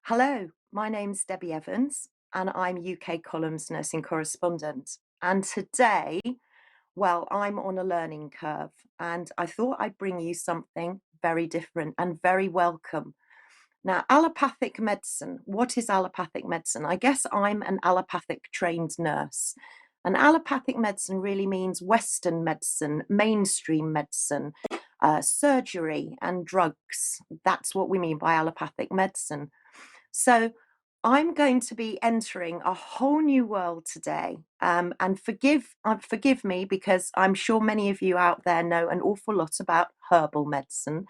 Hello, my name's Debbie Evans, and I'm UK Columns nursing correspondent. And today, well, I'm on a learning curve, and I thought I'd bring you something very different and very welcome. Now, allopathic medicine, what is allopathic medicine? I guess I'm an allopathic trained nurse. And allopathic medicine really means Western medicine, mainstream medicine, surgery, and drugs. That's what we mean by allopathic medicine. So I'm going to be entering a whole new world today. And forgive me because I'm sure many of you out there know an awful lot about herbal medicine.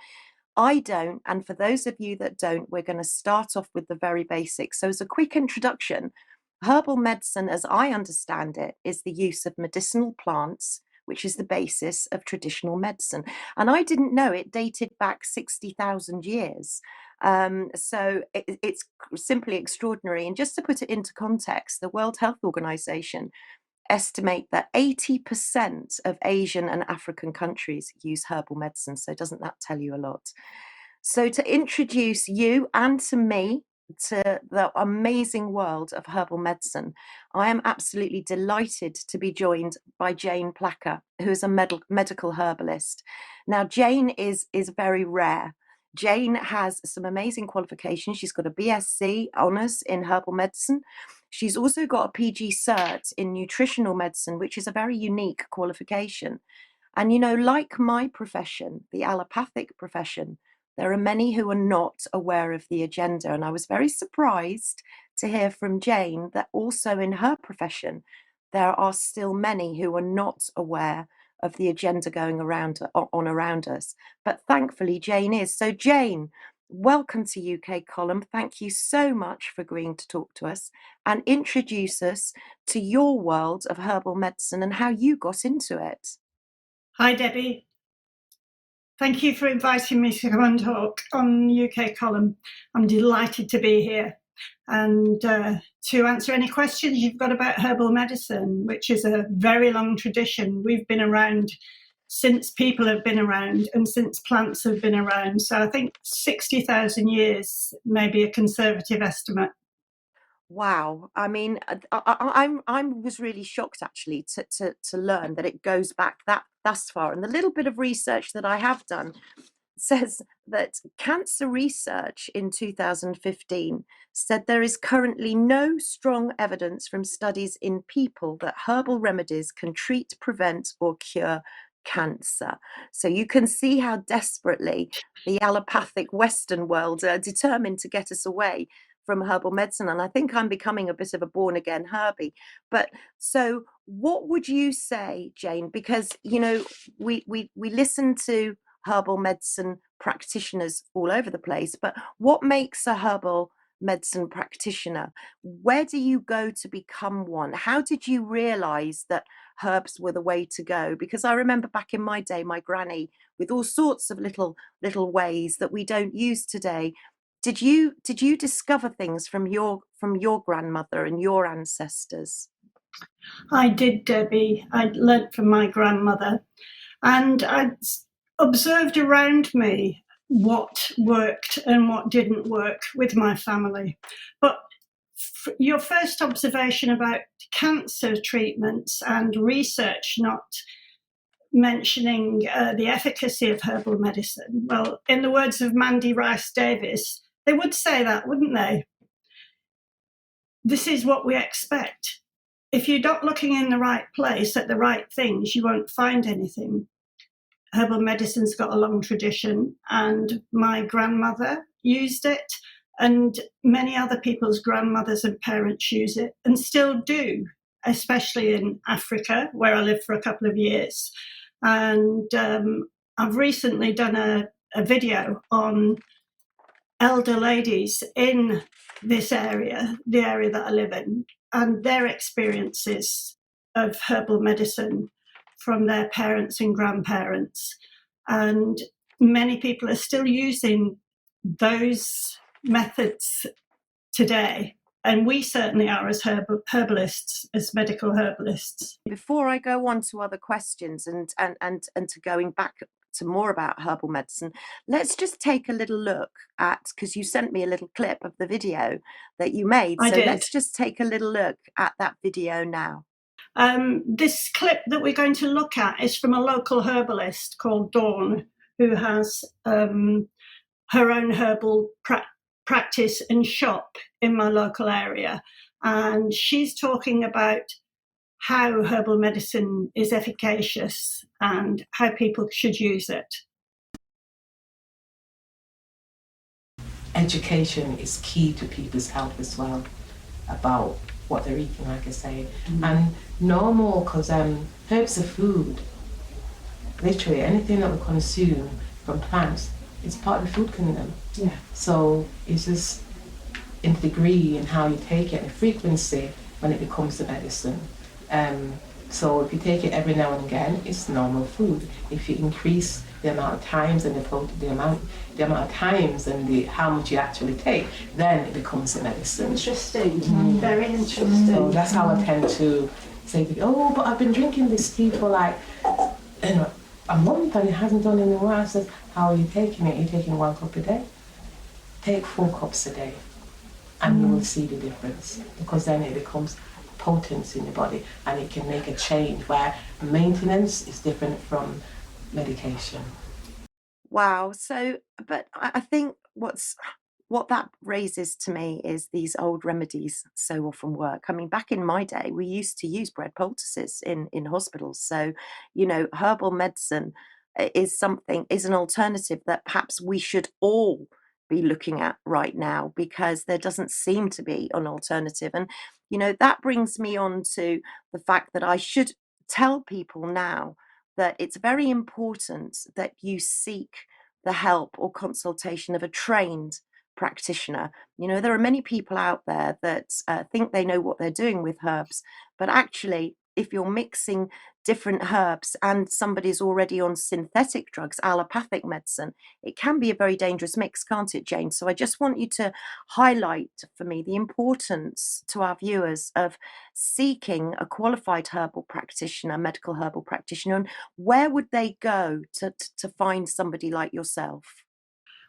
I don't, and for those of you that don't, we're going to start off with the very basics. So, as a quick introduction, herbal medicine, as I understand it, is the use of medicinal plants, which is the basis of traditional medicine. And I didn't know it dated back 60,000 years. It's simply extraordinary. And just to put it into context, the World Health Organization estimate that 80% of Asian and African countries use herbal medicine. So, doesn't that tell you a lot? So, to introduce you and to me to the amazing world of herbal medicine, I am absolutely delighted to be joined by Jane Placca, who is a medical herbalist. Now, Jane is very rare. Jane has some amazing qualifications. She's got a BSc honours in herbal medicine. She's also got a PG cert in nutritional medicine, which is a very unique qualification. And, like my profession, the allopathic profession, there are many who are not aware of the agenda. And I was very surprised to hear from Jane that also in her profession, there are still many who are not aware of the agenda going around us. But thankfully, Jane is. So, Jane, welcome to UK Column. Thank you so much for agreeing to talk to us and introduce us to your world of herbal medicine and how you got into it. Hi, Debbie. Thank you for inviting me to come and talk on UK Column. I'm delighted to be here and to answer any questions you've got about herbal medicine, which is a very long tradition. We've been around since people have been around and since plants have been around. So I think 60,000 years may be a conservative estimate. Wow. I mean, I was really shocked actually to learn that it goes back that thus far. And the little bit of research that I have done says that Cancer Research in 2015 said there is currently no strong evidence from studies in people that herbal remedies can treat, prevent, or cure cancer. So you can see how desperately the allopathic Western world are determined to get us away from herbal medicine. And I think I'm becoming a bit of a born again Herbie. But so what would you say, Jane? Because we listen to herbal medicine practitioners all over the place, but what makes a herbal medicine practitioner? Where do you go to become one? How did you realize that herbs were the way to go? Because I remember back in my day, my granny with all sorts of little ways that we don't use today. Did you discover things from your grandmother and your ancestors? I did, Debbie. I learnt from my grandmother and I observed around me what worked and what didn't work with my family. But your first observation about cancer treatments and research not mentioning the efficacy of herbal medicine, well, in the words of Mandy Rice Davis, they would say that, wouldn't they? This is what we expect. If you're not looking in the right place at the right things, you won't find anything. Herbal medicine's got a long tradition, and my grandmother used it, and many other people's grandmothers and parents use it and still do, especially in Africa, where I lived for a couple of years. And I've recently done a video on elder ladies in this area, the area that I live in, and their experiences of herbal medicine from their parents and grandparents. And many people are still using those methods today. And we certainly are as herbalists, as medical herbalists. Before I go on to other questions and to going back to more about herbal medicine, let's just take a little look at, because you sent me a little clip of the video that you made. I So did. let's just take a little look at that video now. This clip that we're going to look at is from a local herbalist called Dawn, who has her own herbal practice and shop in my local area. And she's talking about how herbal medicine is efficacious and how people should use it. Education is key to people's health as well, about what they're eating, like I say. And no more, because herbs are food. Literally, anything that we consume from plants is part of the food kingdom. Yeah. So it's just in the degree and how you take it, and the frequency when it becomes the medicine. So if you take it every now and again, it's normal food. If you increase the amount of times and the amount of times and how much you actually take, then it becomes a medicine. Interesting. Very interesting. So that's how I tend to say to people, oh, but I've been drinking this tea for like a month and it hasn't done any more. I said, how are you taking it? You're taking 1 cup a day? Take 4 cups a day and you will see the difference, because then it becomes potent in your body and it can make a change where maintenance is different from medication. Wow. So, but I think what that raises to me is these old remedies so often work. I mean, back in my day, we used to use bread poultices in hospitals. So, herbal medicine is an alternative that perhaps we should all be looking at right now, because there doesn't seem to be an alternative. And, that brings me on to the fact that I should tell people now that it's very important that you seek the help or consultation of a trained practitioner. There are many people out there that think they know what they're doing with herbs, but actually, if you're mixing different herbs and somebody's already on synthetic drugs, allopathic medicine, it can be a very dangerous mix, can't it, Jane? So I just want you to highlight for me the importance to our viewers of seeking a qualified herbal practitioner, medical herbal practitioner, and where would they go to find somebody like yourself?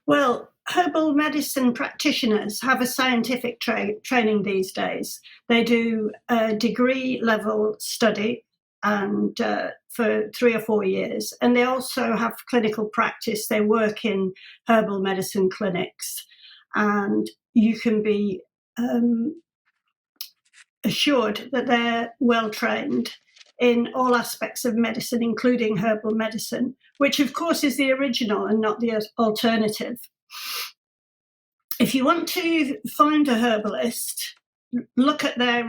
Well, herbal medicine practitioners have a scientific training these days. They do a degree level study and for 3 or 4 years, and they also have clinical practice. They work in herbal medicine clinics, and you can be assured that they're well trained in all aspects of medicine, including herbal medicine, which of course is the original and not the alternative. If you want to find a herbalist, look at their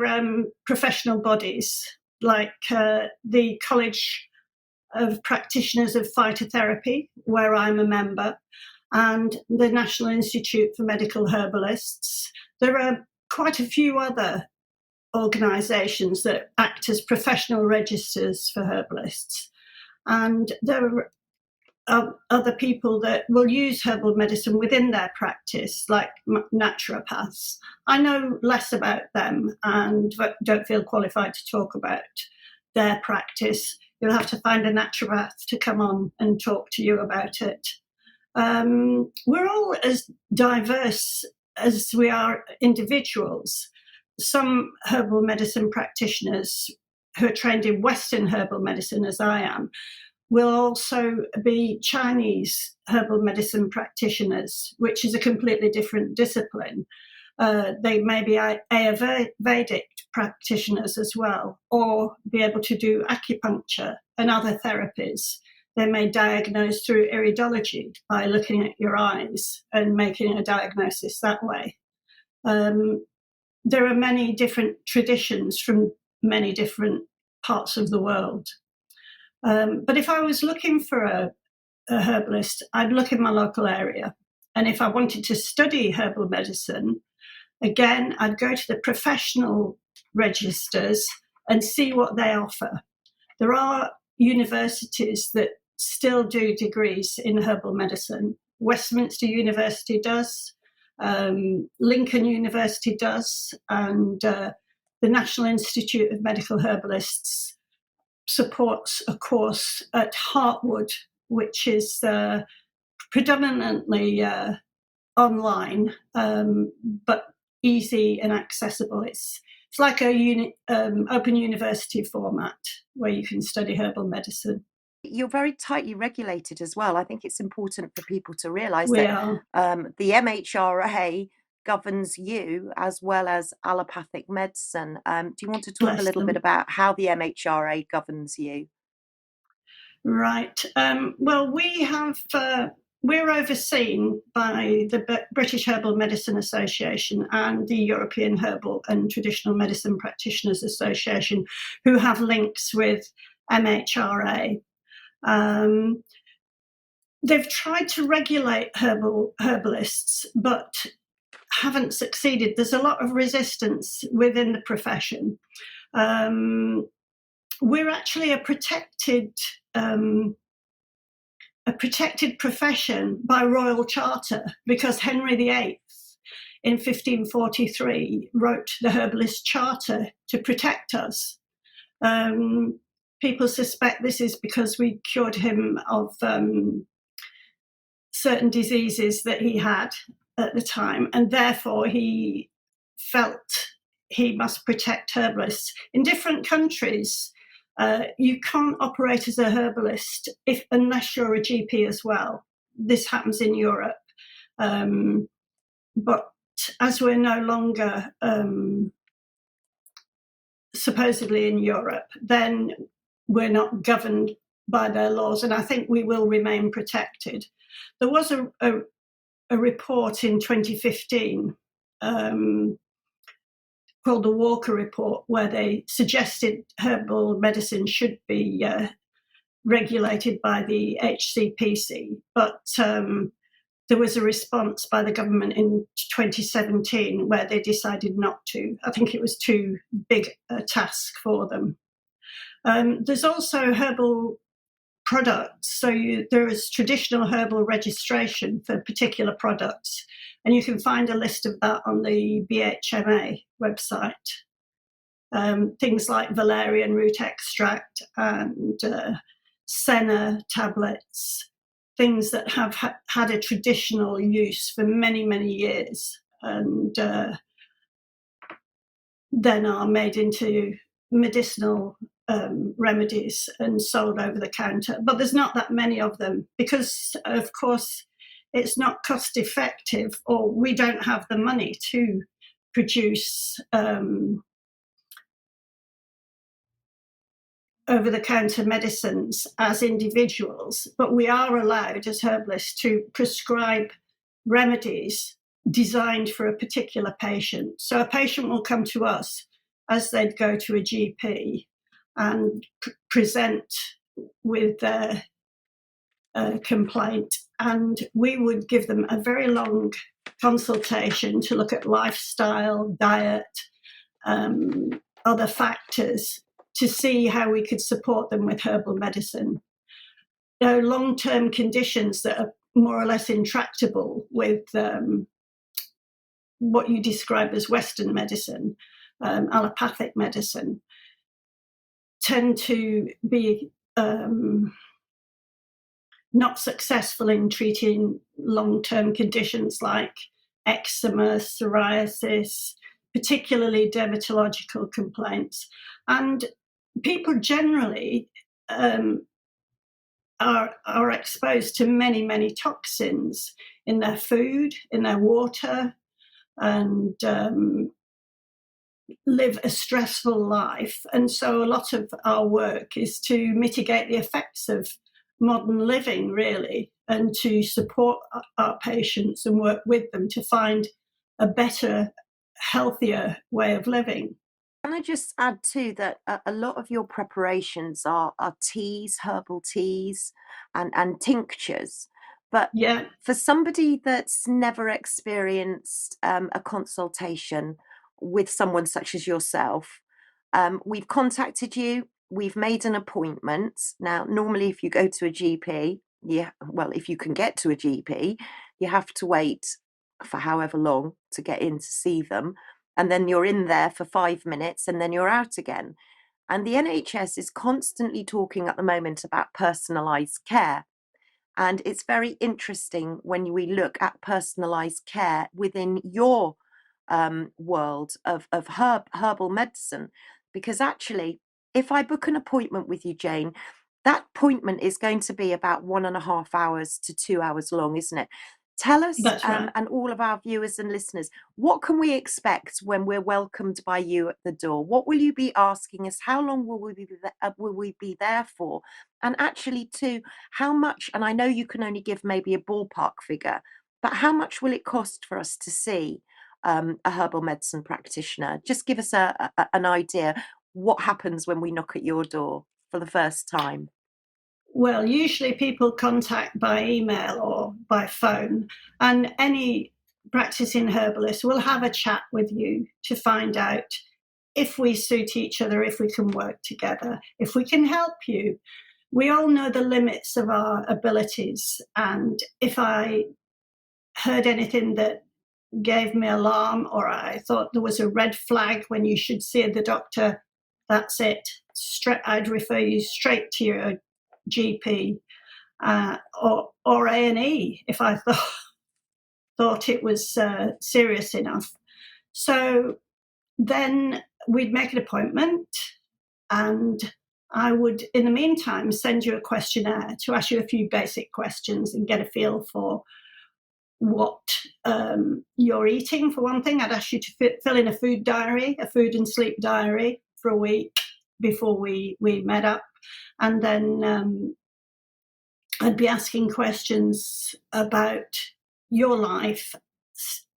professional bodies, like the College of Practitioners of Phytotherapy, where I'm a member, and the National Institute for Medical Herbalists. There are quite a few other organisations that act as professional registers for herbalists. And there are other people that will use herbal medicine within their practice, like naturopaths. I know less about them and don't feel qualified to talk about their practice. You'll have to find a naturopath to come on and talk to you about it. We're all as diverse as we are individuals. Some herbal medicine practitioners who are trained in Western herbal medicine, as I am, will also be Chinese herbal medicine practitioners, which is a completely different discipline. They may be Ayurvedic practitioners as well, or be able to do acupuncture and other therapies. They may diagnose through iridology by looking at your eyes and making a diagnosis that way. There are many different traditions from many different parts of the world. But if I was looking for a herbalist, I'd look in my local area. And if I wanted to study herbal medicine, again, I'd go to the professional registers and see what they offer. There are universities that still do degrees in herbal medicine. Westminster University does, Lincoln University does, and the National Institute of Medical Herbalists supports a course at Hartwood which is predominantly online, but easy and accessible. It's like a open university format where you can study herbal medicine. You're very tightly regulated as well. I think it's important for people to realise We that are. the MHRA governs you as well as allopathic medicine. Do you want to talk a Bless little bit them. about how the MHRA governs you? Right. Well, we're overseen by the British Herbal Medicine Association and the European Herbal and Traditional Medicine Practitioners Association, who have links with MHRA. They've tried to regulate herbalists, but haven't succeeded. There's a lot of resistance within the profession. We're actually a protected profession by royal charter, because Henry VIII in 1543 wrote the Herbalist Charter to protect us. People suspect this is because we cured him of certain diseases that he had at the time, and therefore he felt he must protect herbalists. In different countries, you can't operate as a herbalist unless you're a GP as well. This happens in Europe. But as we're no longer supposedly in Europe, then we're not governed by their laws, and I think we will remain protected. There was a report in 2015 called the Walker Report, where they suggested herbal medicine should be regulated by the HCPC, but there was a response by the government in 2017 where they decided not to. I think it was too big a task for them. There's also herbal products. So there is traditional herbal registration for particular products, and you can find a list of that on the BHMA website. Things like valerian root extract and senna tablets, things that have had a traditional use for many, many years, and then are made into medicinal remedies and sold over the counter. But there's not that many of them because, of course, it's not cost effective, or we don't have the money to produce over-the-counter medicines as individuals, but we are allowed as herbalists to prescribe remedies designed for a particular patient. So a patient will come to us as they'd go to a GP and present with their complaint, and we would give them a very long consultation to look at lifestyle, diet, other factors, to see how we could support them with herbal medicine. There are long-term conditions that are more or less intractable with what you describe as Western medicine, allopathic medicine, tend to be not successful in treating long-term conditions like eczema, psoriasis, particularly dermatological complaints. And people generally are exposed to many, many toxins in their food, in their water, and live a stressful life. And so a lot of our work is to mitigate the effects of modern living, really, and to support our patients and work with them to find a better, healthier way of living. Can I just add too that a lot of your preparations are teas, herbal teas, and tinctures. But Yeah, for somebody that's never experienced a consultation with someone such as yourself, we've contacted you, we've made an appointment. Now, normally, if you go to a GP, well, if you can get to a GP, you have to wait for however long to get in to see them. And then you're in there for 5 minutes and then you're out again. And the NHS is constantly talking at the moment about personalised care. And it's very interesting when we look at personalized care within your world of herbal medicine, because actually, if I book an appointment with you, Jane, that appointment is going to be about 1.5 hours to 2 hours long, isn't it? Tell us, That's right. and all of our viewers and listeners, what can we expect when we're welcomed by you at the door? What will you be asking us? How long will we be there for? And actually, too, how much? And I know you can only give maybe a ballpark figure, but how much will it cost for us to see a herbal medicine practitioner? Just give us an idea. What happens when we knock at your door for the first time? Well, usually people contact by email or by phone, and any practicing herbalist will have a chat with you to find out if we suit each other, if we can work together, if we can help you. We all know the limits of our abilities, and if I heard anything that gave me alarm or I thought there was a red flag when you should see the doctor, that's it. I'd refer you straight to your GP or A&E if I thought it was serious enough. So then we'd make an appointment, and I would, in the meantime, send you a questionnaire to ask you a few basic questions and get a feel for what you're eating, for one thing. I'd ask you to fill in a food diary, a food and sleep diary for a week before we met up. And then I'd be asking questions about your life,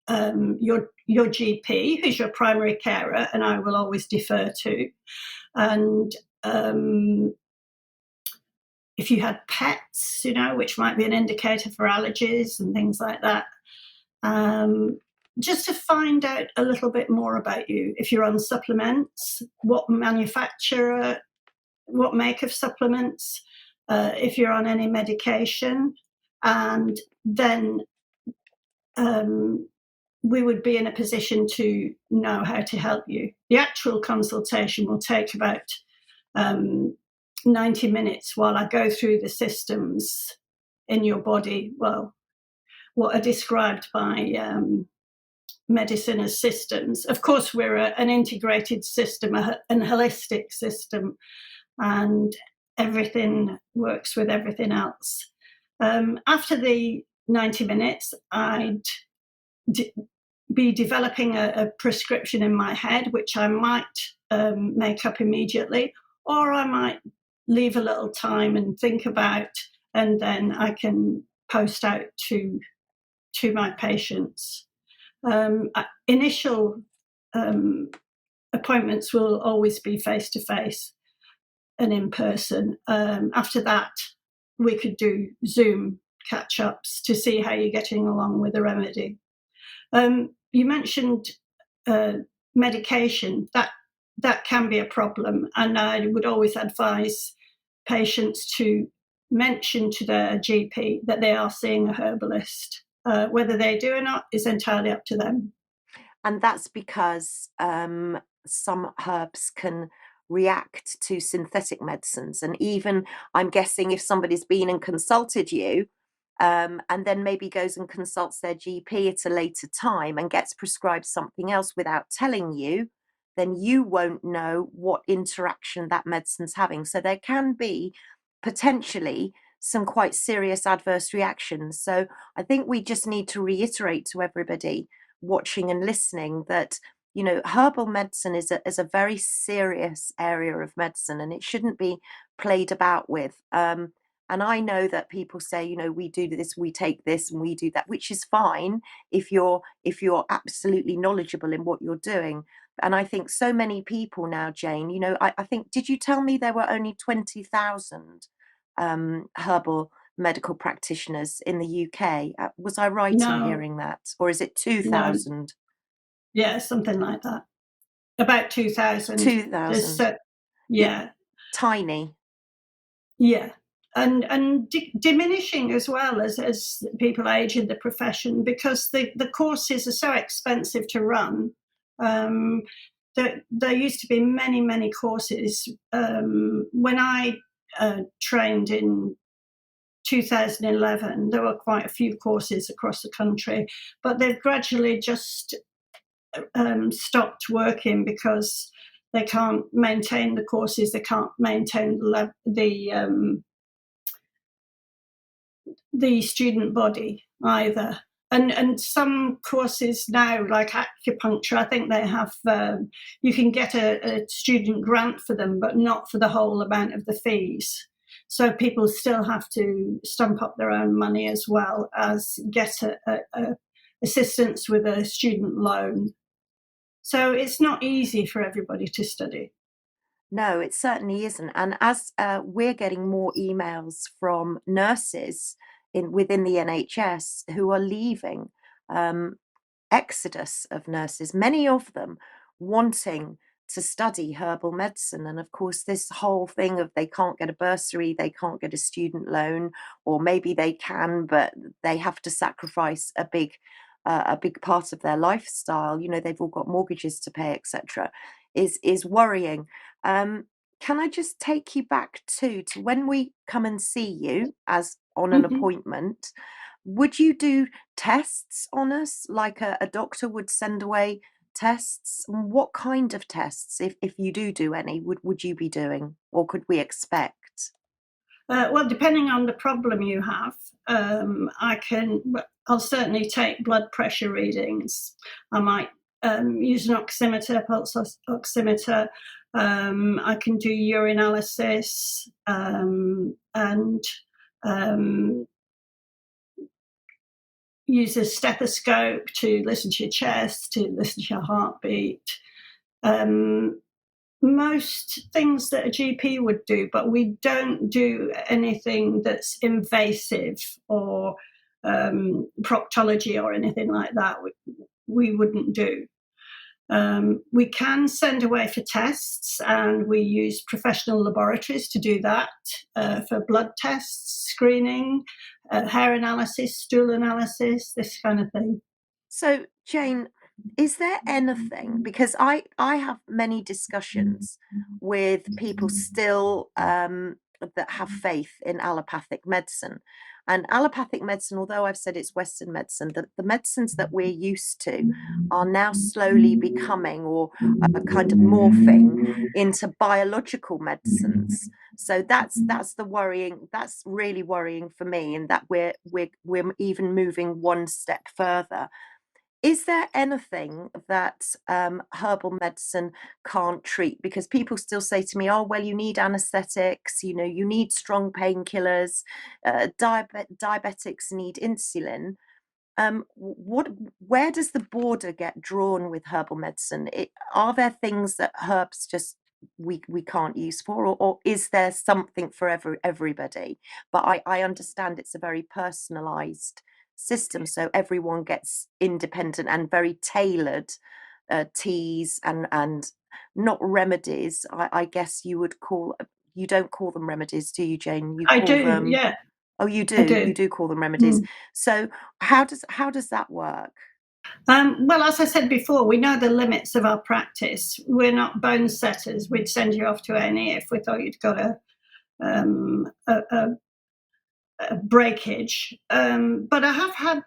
your GP, who's your primary carer, and I will always defer to. And if you had pets, which might be an indicator for allergies and things like that. Just to find out a little bit more about you. If you're on supplements, what manufacturer, what make of supplements, if you're on any medication, and then we would be in a position to know how to help you. The actual consultation will take about 90 minutes while I go through the systems in your body, well, what are described by medicine as systems. Of course, we're an integrated system, an holistic system, and everything works with everything else. After the 90 minutes, I'd be developing a prescription in my head, which I might make up immediately, or I might leave a little time and think about, and then I can post out to my patients. Initial appointments will always be face-to-face and in person. After that, we could do Zoom catch-ups to see how you're getting along with the remedy. You mentioned medication. That can be a problem, and I would always advise patients to mention to their GP that they are seeing a herbalist. Whether they do or not is entirely up to them. And that's because some herbs can react to synthetic medicines. And even, I'm guessing, if somebody's been and consulted you, and then maybe goes and consults their GP at a later time and gets prescribed something else without telling you, then you won't know what interaction that medicine's having. So there can be potentially some quite serious adverse reactions. So I think we just need to reiterate to everybody watching and listening that herbal medicine is a very serious area of medicine, and it shouldn't be played about with. And I know that people say, we do this, we take this, and we do that, which is fine if you're absolutely knowledgeable in what you're doing. And I think so many people now, Jane, I think, did you tell me there were only 20,000 herbal medical practitioners in the UK? Was I right in No, hearing that? Or is it no, 2,000? yeah, something like that. About 2,000. 2,000. Yeah, Tiny. yeah, and diminishing as well as people age in the profession, because the courses are so expensive to run. There used to be many courses. When I trained in 2011, there were quite a few courses across the country, but they've gradually just stopped working because they can't maintain the courses, they can't maintain the student body either. And some courses now, like acupuncture, I think they have, you can get a student grant for them, but not for the whole amount of the fees. So people still have to stump up their own money as well as get a assistance with a student loan. So it's not easy for everybody to study. No, it certainly isn't. And as we're getting more emails from nurses within the NHS who are leaving, exodus of nurses, many of them wanting to study herbal medicine. And of course, this whole thing of they can't get a bursary, they can't get a student loan, or maybe they can, but they have to sacrifice a big part of their lifestyle. You know, they've all got mortgages to pay, etc. Is worrying. Can I just take you back to when we come and see you as on an Mhm. appointment? Would you do tests on us like a doctor would send away tests? What kind of tests, if you do any, would you be doing or could we expect? Well, depending on the problem you have, I'll certainly take blood pressure readings. I might use an oximeter, pulse oximeter. I can do urinalysis and use a stethoscope to listen to your chest, to listen to your heartbeat. Most things that a GP would do, but we don't do anything that's invasive or proctology or anything like that. We wouldn't do. We can send away for tests, and we use professional laboratories to do that for blood tests, screening, hair analysis, stool analysis, this kind of thing. So, Jane, is there anything, because I have many discussions with people still that have faith in allopathic medicine. And allopathic medicine, although I've said it's Western medicine, the medicines that we're used to are now slowly becoming or kind of morphing into biological medicines. So that's the worrying, that's really worrying for me, and that we're even moving one step further. Is there anything that herbal medicine can't treat? Because people still say to me, oh, well, you need anesthetics, you know, you need strong painkillers, diabetics need insulin. Where does the border get drawn with herbal medicine? Are there things that herbs just we can't use for, or is there something for everybody? But I understand it's a very personalized system, so everyone gets independent and very tailored teas and not remedies. I guess you don't call them remedies, do you, Jane? You I call do, them, yeah, oh, I do. you do call them remedies. Mm. So how does that work? Well, as I said before, we know the limits of our practice. We're not bone setters. We'd send you off to A&E if we thought you'd got um, a, a, a breakage. But I have had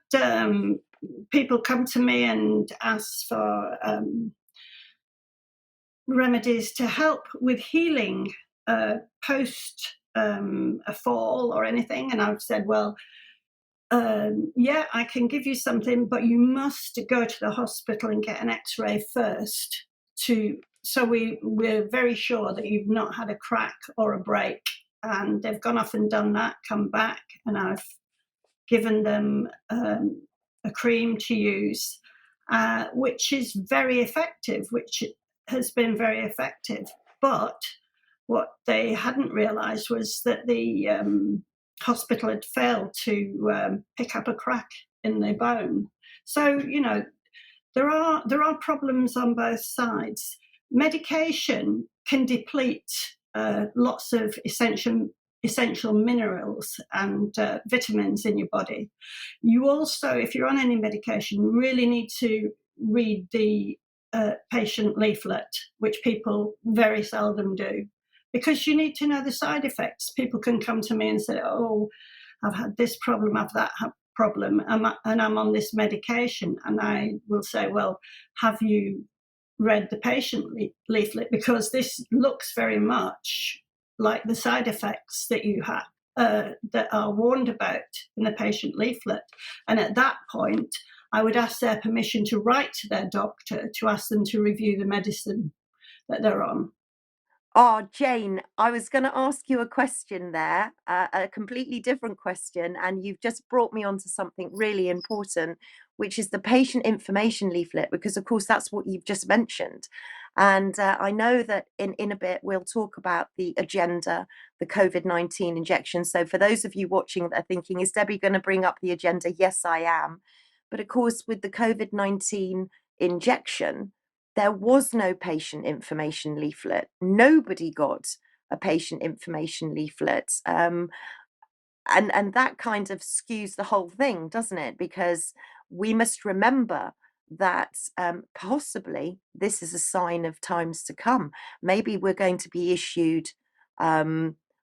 people come to me and ask for remedies to help with healing post a fall or anything. And I've said, well, yeah, I can give you something, but you must go to the hospital and get an X-ray first. So we're very sure that you've not had a crack or a break. And they've gone off and done that, come back, and I've given them a cream to use, which is very effective, which has been very effective. But what they hadn't realised was that the hospital had failed to pick up a crack in the bone. So, you know, there are problems on both sides. Medication can deplete lots of essential minerals and vitamins in your body. You also, if you're on any medication, really need to read the patient leaflet, which people very seldom do, because you need to know the side effects. People can come to me and say, oh, I've had this problem, I've that problem, and I'm on this medication. And I will say, well, have you read the patient leaflet? Because this looks very much like the side effects that you have. That are warned about in the patient leaflet. And at that point, I would ask their permission to write to their doctor to ask them to review the medicine that they're on. Oh, Jane, I was going to ask you a question there, a completely different question, and you've just brought me onto something really important, which is the patient information leaflet, because of course that's what you've just mentioned. And I know that in a bit we'll talk about the agenda, the COVID-19 injection. So for those of you watching that are thinking, is Debbie going to bring up the agenda? Yes, I am. But of course, with the COVID-19 injection, there was no patient information leaflet. Nobody got a patient information leaflet. And that kind of skews the whole thing, doesn't it? Because we must remember that possibly this is a sign of times to come. Maybe we're going to be issued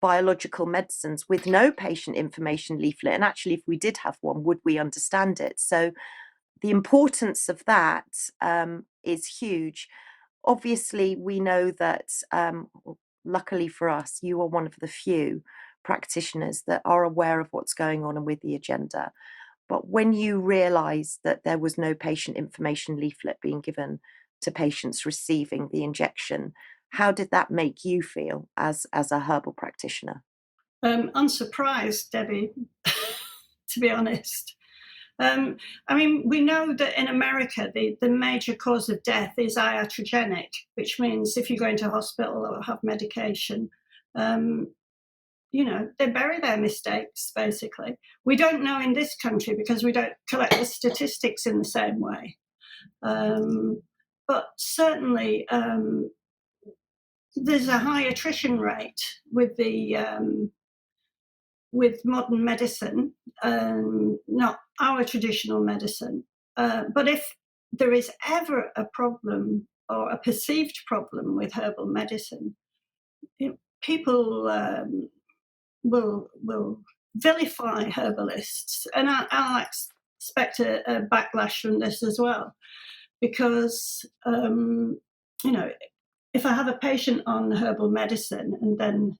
biological medicines with no patient information leaflet. And actually, if we did have one, would we understand it? So the importance of that is huge. Obviously, we know that, luckily for us, you are one of the few practitioners that are aware of what's going on and with the agenda. But when you realised that there was no patient information leaflet being given to patients receiving the injection, how did that make you feel as a herbal practitioner? Unsurprised, Debbie, to be honest. I mean, we know that in America, the major cause of death is iatrogenic, which means if you go into hospital or have medication, they bury their mistakes, basically. We don't know in this country because we don't collect the statistics in the same way. But certainly, there's a high attrition rate with modern medicine, not our traditional medicine. But if there is ever a problem or a perceived problem with herbal medicine, people will vilify herbalists, and I'll expect a backlash from this as well, because if I have a patient on herbal medicine and then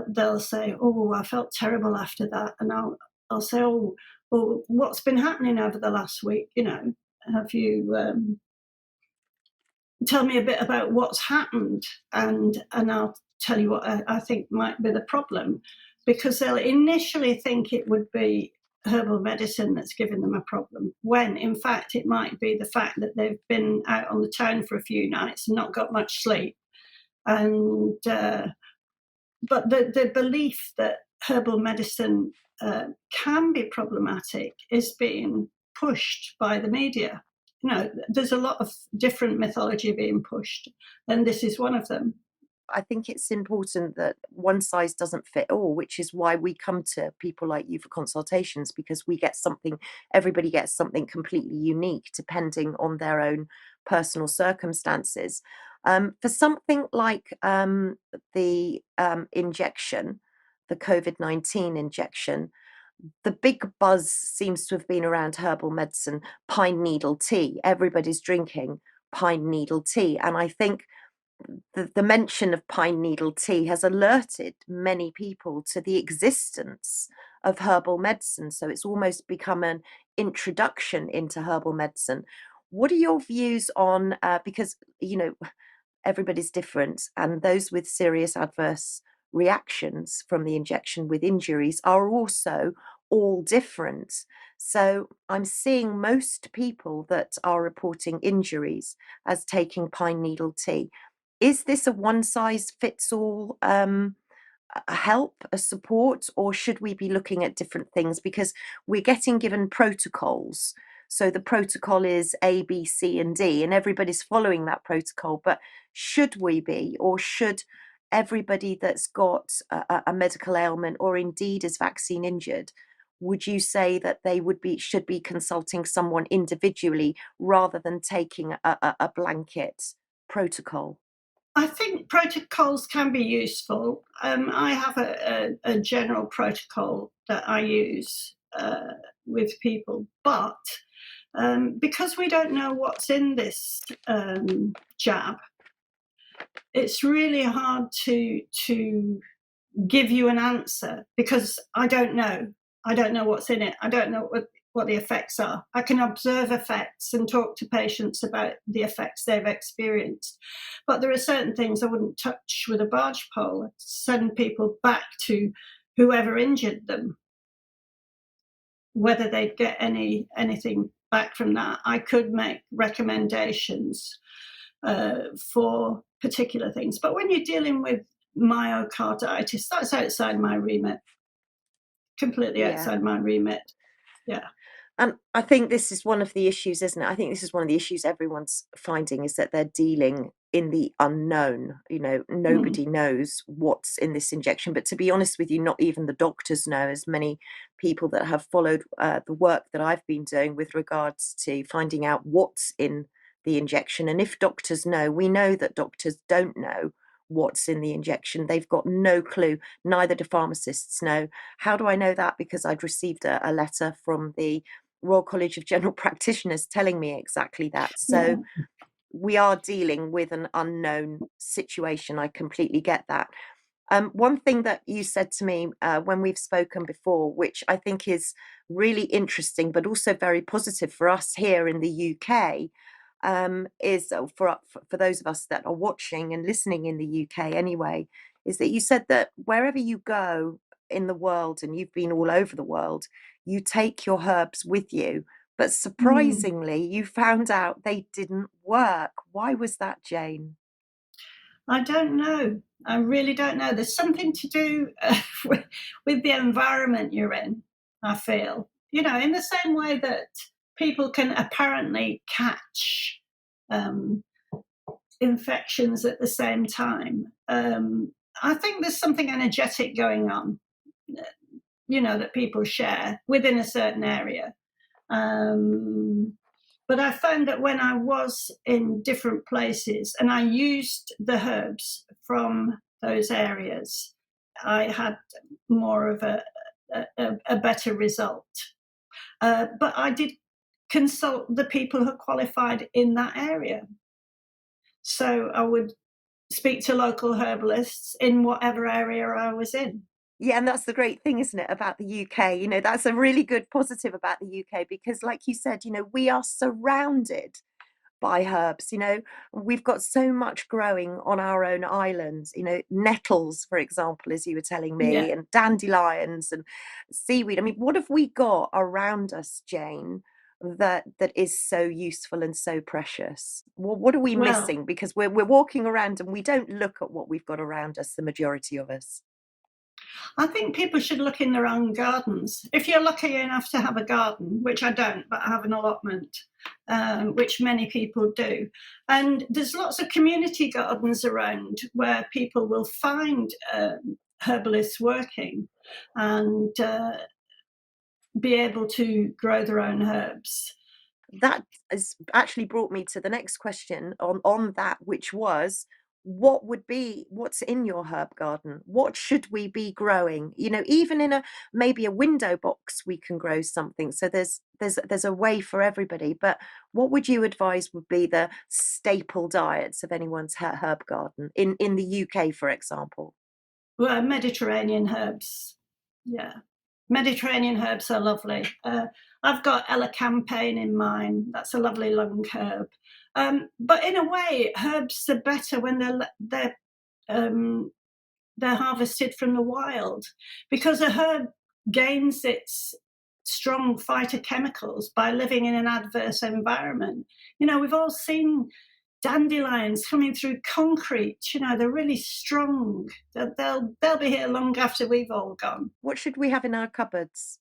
they'll say, "Oh, I felt terrible after that," and I'll say, "Oh, well, what's been happening over the last week? Have you tell me a bit about what's happened?" And I'll tell you what I think might be the problem, because they'll initially think it would be herbal medicine that's giving them a problem, when in fact it might be the fact that they've been out on the town for a few nights and not got much sleep. And but the belief that herbal medicine can be problematic is being pushed by the media. There's a lot of different mythology being pushed, and this is one of them. I think it's important that one size doesn't fit all, which is why we come to people like you for consultations, because everybody gets something completely unique depending on their own personal circumstances. For something like the injection, the COVID-19 injection, the big buzz seems to have been around herbal medicine, pine needle tea. Everybody's drinking pine needle tea. And I think the mention of pine needle tea has alerted many people to the existence of herbal medicine. So it's almost become an introduction into herbal medicine. What are your views on, because, everybody's different, and those with serious adverse reactions from the injection with injuries are also all different. So I'm seeing most people that are reporting injuries as taking pine needle tea. Is this a one size fits all a help, a support, or should we be looking at different things? Because we're getting given protocols. So the protocol is A, B, C, and D, and everybody's following that protocol. But should we be, or should everybody that's got a medical ailment or indeed is vaccine injured, would you say that they should be consulting someone individually rather than taking a blanket protocol? I think protocols can be useful. I have a general protocol that I use with people, but because we don't know what's in this jab, it's really hard to give you an answer because I don't know. I don't know what's in it. I don't know what the effects are. I can observe effects and talk to patients about the effects they've experienced. But there are certain things I wouldn't touch with a barge pole. I'd send people back to whoever injured them, whether they'd get anything back from that. I could make recommendations for particular things. But when you're dealing with myocarditis, that's outside my remit, completely Yeah. outside my remit. Yeah. And I think this is one of the issues, isn't it? I think this is one of the issues everyone's finding is that they're dealing in the unknown. You know, Mm. nobody knows what's in this injection. But to be honest with you, not even the doctors know, as many people that have followed the work that I've been doing with regards to finding out what's in the injection. And if doctors know, we know that doctors don't know what's in the injection. They've got no clue. Neither do pharmacists know. How do I know that? Because I'd received a letter from the Royal College of General Practitioners telling me exactly that. Yeah. So we are dealing with an unknown situation. I completely get that. One thing that you said to me when we've spoken before, which I think is really interesting, but also very positive for us here in the UK, is for those of us that are watching and listening in the UK anyway, is that you said that wherever you go in the world, and you've been all over the world, you take your herbs with you. But Mm. surprisingly, you found out they didn't work. Why was that, Jane? I don't know. I really don't know. There's something to do with the environment you're in, I feel. You know, in the same way that people can apparently catch um, infections at the same time. I think there's something energetic going on, you know, that people share within a certain area. Um, but I found that when I was in different places and I used the herbs from those areas, I had more of a better result. But I did consult the people who qualified in that area. So I would speak to local herbalists in whatever area I was in. Yeah, and that's the great thing, isn't it, about the UK? You know, that's a really good positive about the UK because, like you said, you know, we are surrounded by herbs. You know, we've got so much growing on our own island. You know, nettles, for example, as you were telling Yeah. me, and dandelions and seaweed. I mean, what have we got around us, Jane, that is so useful and so precious? What are we Well, missing? Because we're walking around and we don't look at what we've got around us, the majority of us. I think people should look in their own gardens. If you're lucky enough to have a garden, which I don't, but I have an allotment, which many people do. And there's lots of community gardens around where people will find herbalists working and be able to grow their own herbs. That has actually brought me to the next question on that, which was what's in your herb garden? What should we be growing? You know, even in a maybe a window box, we can grow something. So there's a way for everybody. But what would you advise would be the staple diets of anyone's herb garden in the UK, for example? Well, Mediterranean herbs. Yeah. Mediterranean herbs are lovely. I've got elecampane in mine. That's a lovely long herb. But in a way, herbs are better when um, they're harvested from the wild because a herb gains its strong phytochemicals by living in an adverse environment. You know, we've all seen dandelions coming through concrete. You know, they're really strong. They'll be here long after we've all gone. What should we have in our cupboards?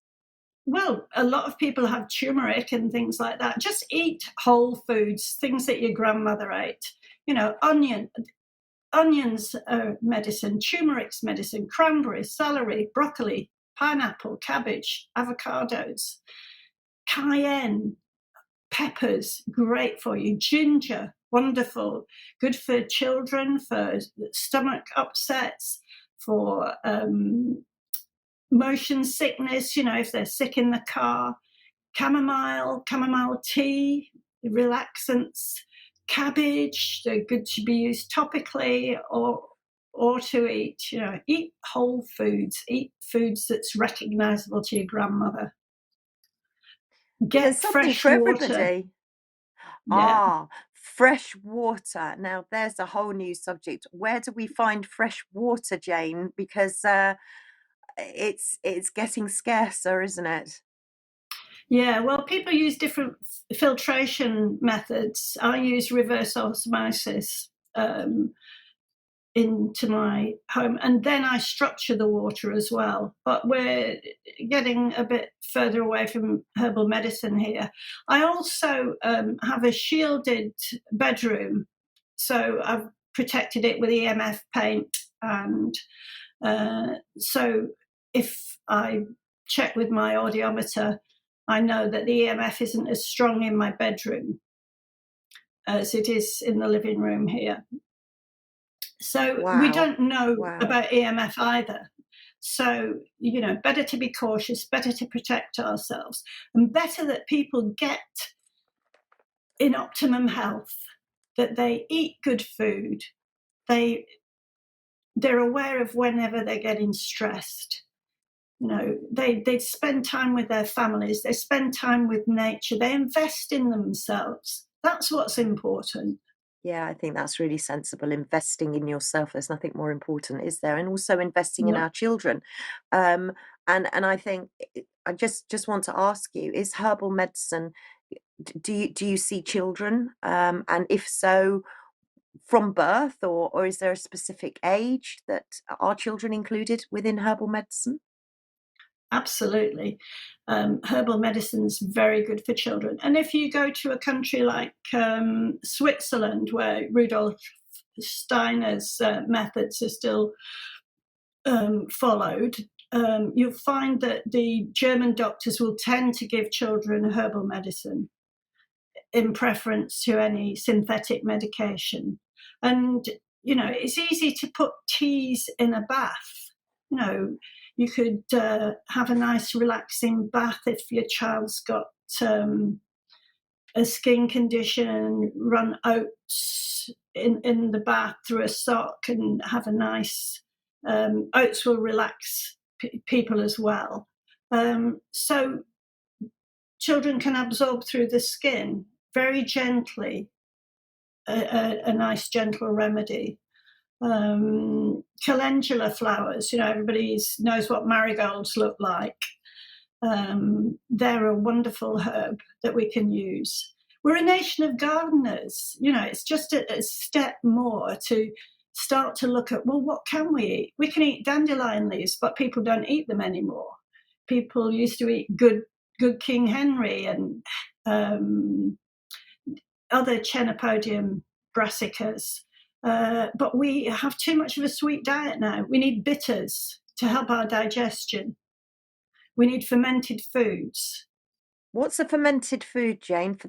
Well, a lot of people have turmeric and things like that. Just eat whole foods, things that your grandmother ate. You know, onions are medicine, turmeric's medicine, cranberry, celery, broccoli, pineapple, cabbage, avocados, cayenne, peppers, great for you. Ginger, wonderful. Good for children, for stomach upsets, for motion sickness, if they're sick in the car. Chamomile tea, relaxants, cabbage, they're good to be used topically or to eat. Eat whole foods, eat foods that's recognizable to your grandmother. There's Get something fresh for water. everybody. Yeah. Fresh water. Now, there's a whole new subject. Where do we find fresh water, Jane? Because it's getting scarcer, isn't it? Yeah, well, people use different filtration methods. I use reverse osmosis into my home, and then I structure the water as well. But we're getting a bit further away from herbal medicine here. I also have a shielded bedroom, so I've protected it with EMF paint, and so if I check with my audiometer, I know that the EMF isn't as strong in my bedroom as it is in the living room here. So we Wow. don't know Wow. about EMF either. So, better to be cautious, better to protect ourselves, and better that people get in optimum health, that they eat good food, they're aware of whenever they're getting stressed. They spend time with their families, they spend time with nature, they invest in themselves. That's what's important. Yeah, I think that's really sensible. Investing in yourself. There's nothing more important, is there? And also investing in No, our children. And I think I just want to ask you, is herbal medicine, do you see children? And if so, from birth, or is there a specific age that are children included within herbal medicine? absolutely. Herbal medicine's very good for children. And if you go to a country like Switzerland, where Rudolf Steiner's methods are still followed, you'll find that the German doctors will tend to give children herbal medicine in preference to any synthetic medication. And, it's easy to put teas in a bath. You could have a nice relaxing bath if your child's got a skin condition, run oats in the bath through a sock and have a nice, oats will relax people as well. So children can absorb through the skin very gently, a nice gentle remedy. Calendula flowers, everybody knows what marigolds look like. They're a wonderful herb that we can use. We're a nation of gardeners. It's just a step more to start to look at, well, what can we eat? We can eat dandelion leaves, but people don't eat them anymore. People used to eat good King Henry and other Chenopodium brassicas. But we have too much of a sweet diet now. We need bitters to help our digestion. We need fermented foods. What's a fermented food, Jane? For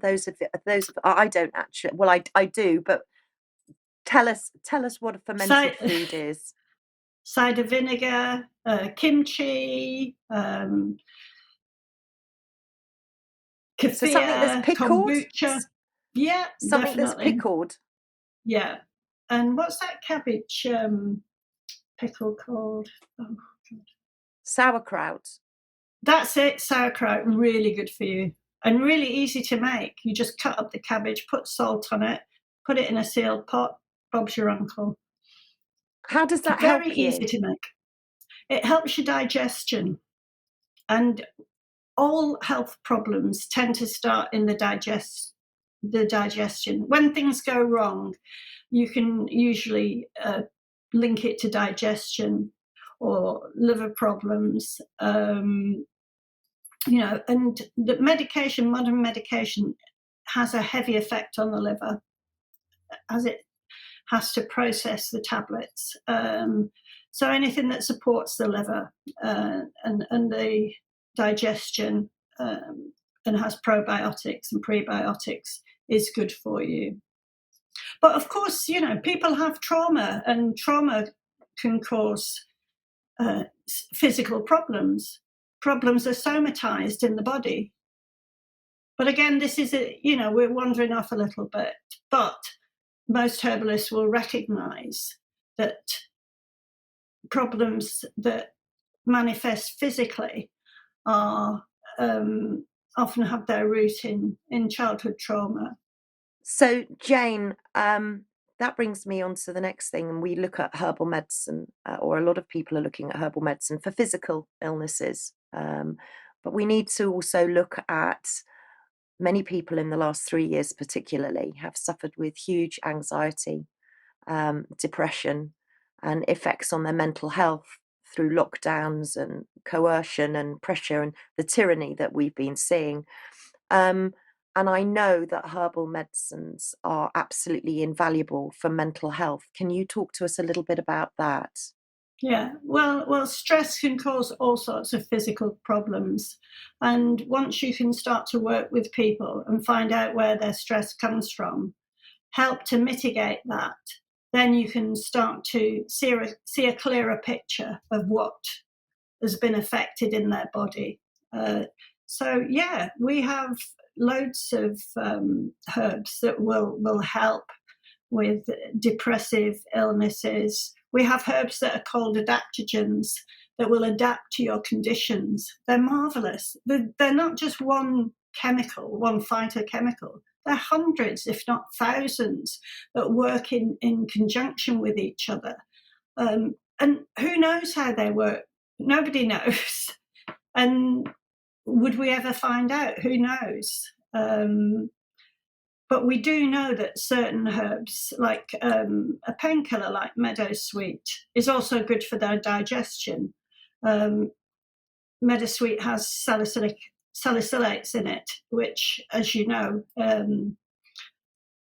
I don't actually. Well, I do, but tell us what a fermented food is. Cider vinegar, kimchi, So something that's kefir, pickled. kombucha. Yeah, Something that's definitely. pickled. Yeah. And what's that cabbage pickle called? Oh, God. Sauerkraut. That's it, sauerkraut, really good for you and really easy to make. You just cut up the cabbage, put salt on it, put it in a sealed pot. Bob's your uncle. How does that Very help easy you? to make. It helps your digestion, and all health problems tend to start in the digestion. When things go wrong, you can usually link it to digestion or liver problems. And the modern medication has a heavy effect on the liver as it has to process the tablets. So anything that supports the liver and the digestion and has probiotics and prebiotics is good for you. But of course, people have trauma, and trauma can cause physical problems. Problems are somatized in the body. But again, this is we're wandering off a little bit. But most herbalists will recognize that problems that manifest physically are often have their root in childhood trauma. So, Jane, that brings me on to the next thing, and we look at herbal medicine, or a lot of people are looking at herbal medicine for physical illnesses. But we need to also look at many people in the last 3 years, particularly, have suffered with huge anxiety, depression, and effects on their mental health through lockdowns and coercion and pressure and the tyranny that we've been seeing. And I know that herbal medicines are absolutely invaluable for mental health. Can you talk to us a little bit about that? Yeah, well, stress can cause all sorts of physical problems. And once you can start to work with people and find out where their stress comes from, help to mitigate that, then you can start to see a clearer picture of what has been affected in their body. So yeah, we have loads of herbs that will help with depressive illnesses. We have herbs that are called adaptogens that will adapt to your conditions. They're marvelous. They're not just one chemical, one phytochemical. They're hundreds, if not thousands, that work in conjunction with each other. And who knows how they work? Nobody knows. And would we ever find out? Who knows? But we do know that certain herbs, like a painkiller like meadowsweet, is also good for their digestion. Meadowsweet has salicylates in it, which, as you know,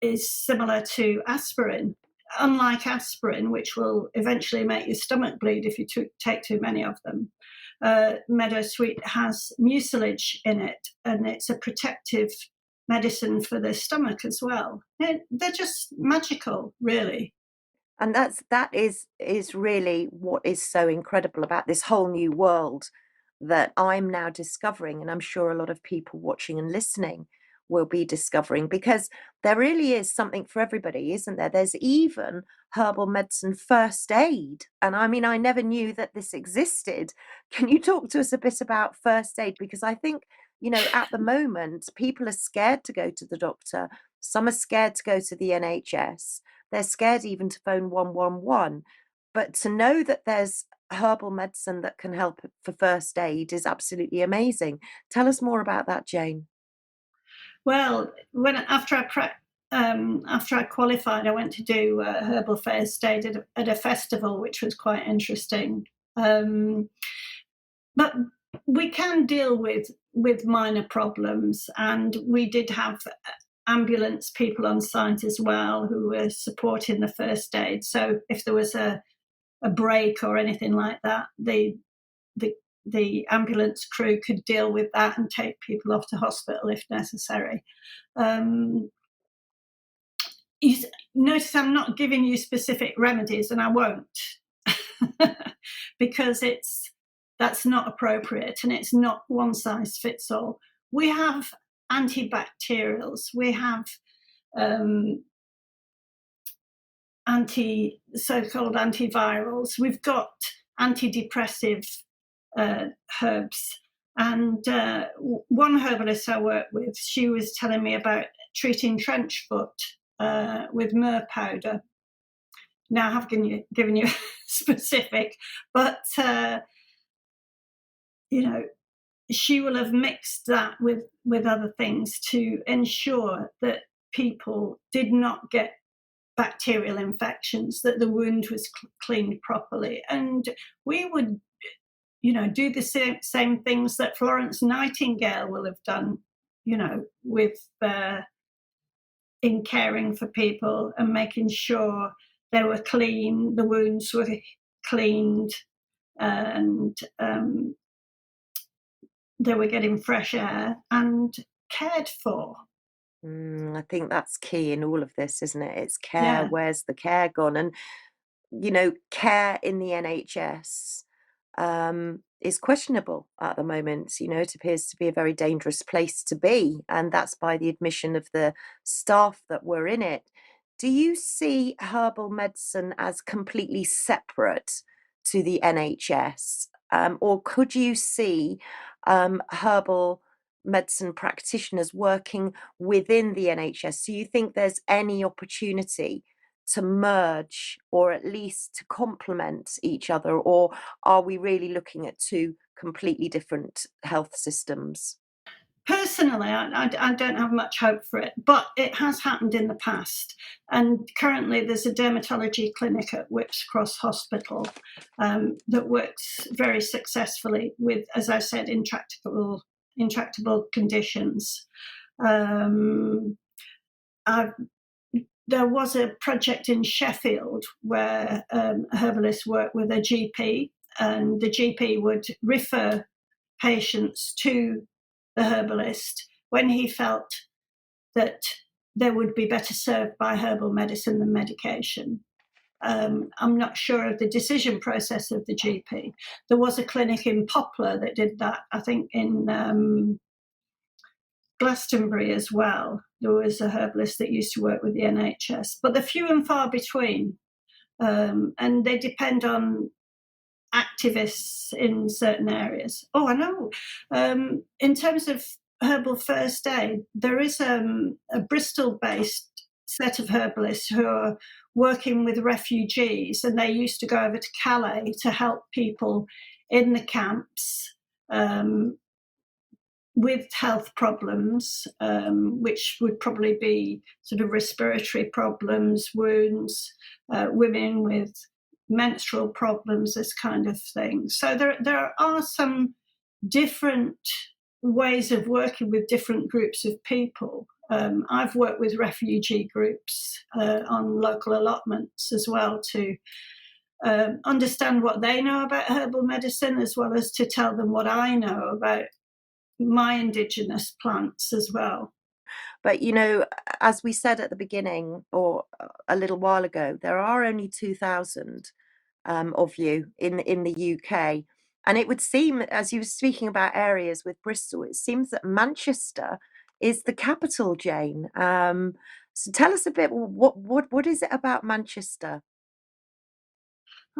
is similar to aspirin. Unlike aspirin, which will eventually make your stomach bleed if you take too many of them, meadowsweet has mucilage in it, and it's a protective medicine for the stomach as well. They're just magical, really. And that is really what is so incredible about this whole new world that I'm now discovering, and I'm sure a lot of people watching and listening will be discovering, because there really is something for everybody, isn't there? There's even herbal medicine first aid. And I mean, I never knew that this existed. Can you talk to us a bit about first aid? Because I think, at the moment, people are scared to go to the doctor. Some are scared to go to the NHS. They're scared even to phone 111. But to know that there's herbal medicine that can help for first aid is absolutely amazing. Tell us more about that, Jane. Well, after I qualified, I went to do herbal first aid at a festival, which was quite interesting. But we can deal with minor problems, and we did have ambulance people on site as well who were supporting the first aid. So if there was a break or anything like that, the ambulance crew could deal with that and take people off to hospital if necessary. You notice I'm not giving you specific remedies, and I won't, because that's not appropriate, and it's not one size fits all. We have antibacterials, we have so-called antivirals, we've got antidepressive herbs. And one herbalist I worked with, she was telling me about treating trench foot with myrrh powder. Now I have given you specific, but she will have mixed that with other things to ensure that people did not get bacterial infections, that the wound was cleaned properly. And we would do the same things that Florence Nightingale will have done, with in caring for people and making sure they were clean, the wounds were cleaned, and they were getting fresh air and cared for. I think that's key in all of this, isn't it? It's care. Yeah. Where's the care gone? And care in the NHS is questionable at the moment. It appears to be a very dangerous place to be, and that's by the admission of the staff that were in it. Do you see herbal medicine as completely separate to the NHS? Or could you see herbal medicine practitioners working within the NHS? Do you think there's any opportunity to merge or at least to complement each other, or are we really looking at two completely different health systems? Personally, I don't have much hope for it, but it has happened in the past. And currently, there's a dermatology clinic at Whips Cross Hospital that works very successfully with, as I said, intractable conditions. Um, I've There was a project in Sheffield where a herbalist worked with a GP, and the GP would refer patients to the herbalist when he felt that they would be better served by herbal medicine than medication. I'm not sure of the decision process of the GP. There was a clinic in Poplar that did that, I think in Glastonbury as well. There was a herbalist that used to work with the NHS, but they're few and far between, and they depend on activists in certain areas. Oh, I know. In terms of herbal first aid, there is a Bristol-based set of herbalists who are working with refugees, and they used to go over to Calais to help people in the camps. With health problems, which would probably be sort of respiratory problems, wounds, women with menstrual problems, this kind of thing. So there are some different ways of working with different groups of people. I've worked with refugee groups on local allotments as well to understand what they know about herbal medicine, as well as to tell them what I know about my indigenous plants as well. But as we said at the beginning or a little while ago, there are only 2,000 of you in the UK. And it would seem, as you were speaking about areas with Bristol, it seems that Manchester is the capital, Jane. So tell us a bit, what is it about Manchester?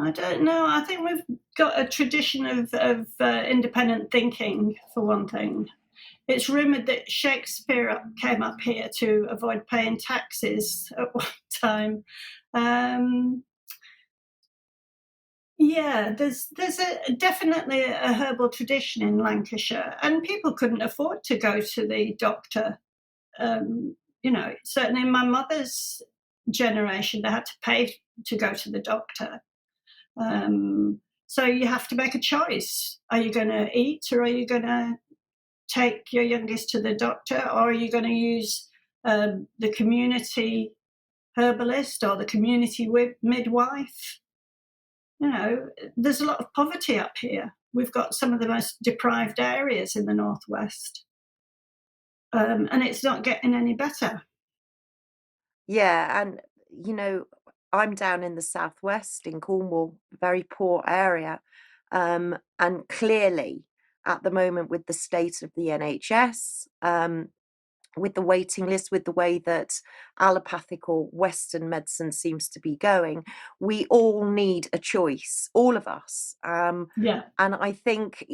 I don't know. I think we've got a tradition of independent thinking, for one thing. It's rumoured that Shakespeare came up here to avoid paying taxes at one time. Um, yeah, there's definitely a herbal tradition in Lancashire, and people couldn't afford to go to the doctor. Certainly in my mother's generation, they had to pay to go to the doctor. So you have to make a choice. Are you going to eat, or are you going to take your youngest to the doctor, or are you going to use the community herbalist or the community midwife? There's a lot of poverty up here. We've got some of the most deprived areas in the northwest, and it's not getting any better. Yeah, and you know, I'm down in the southwest in Cornwall, very poor area. And clearly, at the moment, with the state of the NHS, with the waiting list, with the way that allopathic or Western medicine seems to be going, we all need a choice, all of us. Yeah. And I think,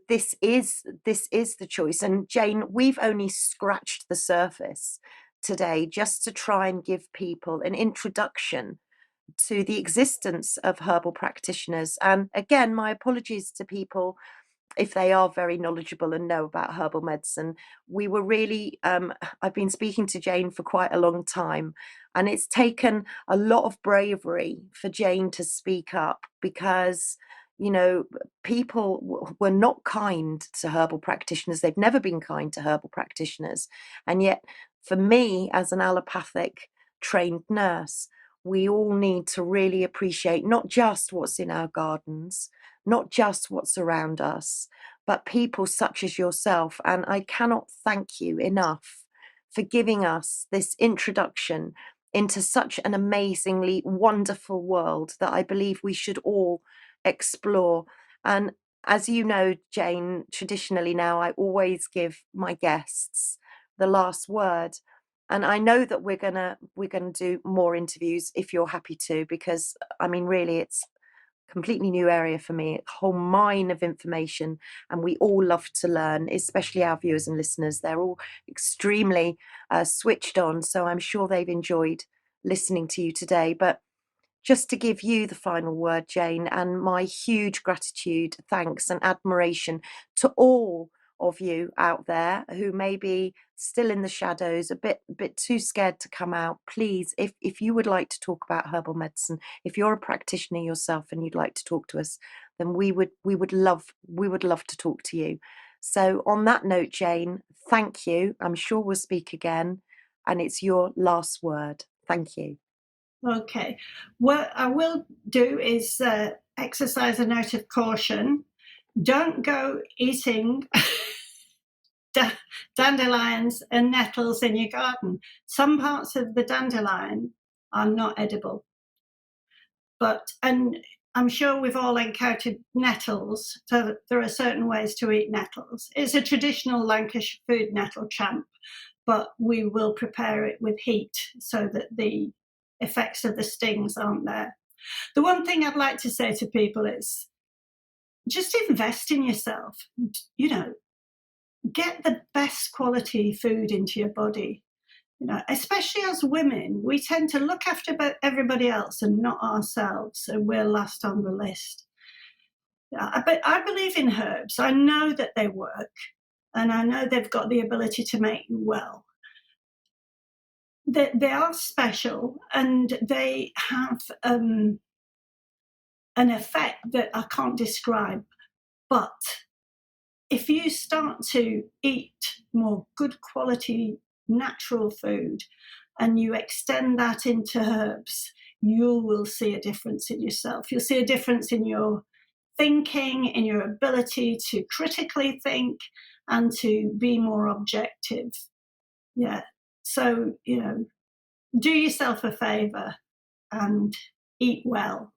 this is the choice. And Jane, we've only scratched the surface today just to try and give people an introduction to the existence of herbal practitioners. And again, my apologies to people if they are very knowledgeable and know about herbal medicine. We were really, I've been speaking to Jane for quite a long time, and it's taken a lot of bravery for Jane to speak up because, you know, people were not kind to herbal practitioners. They've never been kind to herbal practitioners. And yet, for me, as an allopathic trained nurse, we all need to really appreciate not just what's in our gardens, not just what's around us, but people such as yourself. And I cannot thank you enough for giving us this introduction into such an amazingly wonderful world that I believe we should all explore. And as you know, Jane, traditionally now I always give my guests the last word. And I know that we're gonna do more interviews if you're happy to, because I mean, really, it's a completely new area for me, a whole mine of information, and we all love to learn, especially our viewers and listeners. They're all extremely switched on, so I'm sure they've enjoyed listening to you today. But just to give you the final word, Jane, and my huge gratitude, thanks, and admiration to all of you out there who may be still in the shadows, a bit too scared to come out. Please, if you would like to talk about herbal medicine, if you're a practitioner yourself and you'd like to talk to us, then we would love to talk to you. So on that note, Jane, thank you. I'm sure we'll speak again, and it's your last word. Thank you. Okay. What I will do is exercise a note of caution. Don't go eating dandelions and nettles in your garden. Some parts of the dandelion are not edible. And I'm sure we've all encountered nettles, so there are certain ways to eat nettles. It's a traditional Lancashire food, nettle champ, but we will prepare it with heat so that the effects of the stings aren't there. The one thing I'd like to say to people is just invest in yourself. You know, get the best quality food into your body. You know, especially as women, we tend to look after everybody else and not ourselves, and we're last on the list. But I believe in herbs. I know that they work, and I know they've got the ability to make you well. They are special, and they have an effect that I can't describe. But if you start to eat more good quality natural food and you extend that into herbs, you will see a difference in yourself. You'll see a difference in your thinking, in your ability to critically think and to be more objective. Yeah. So, you know, do yourself a favor and eat well.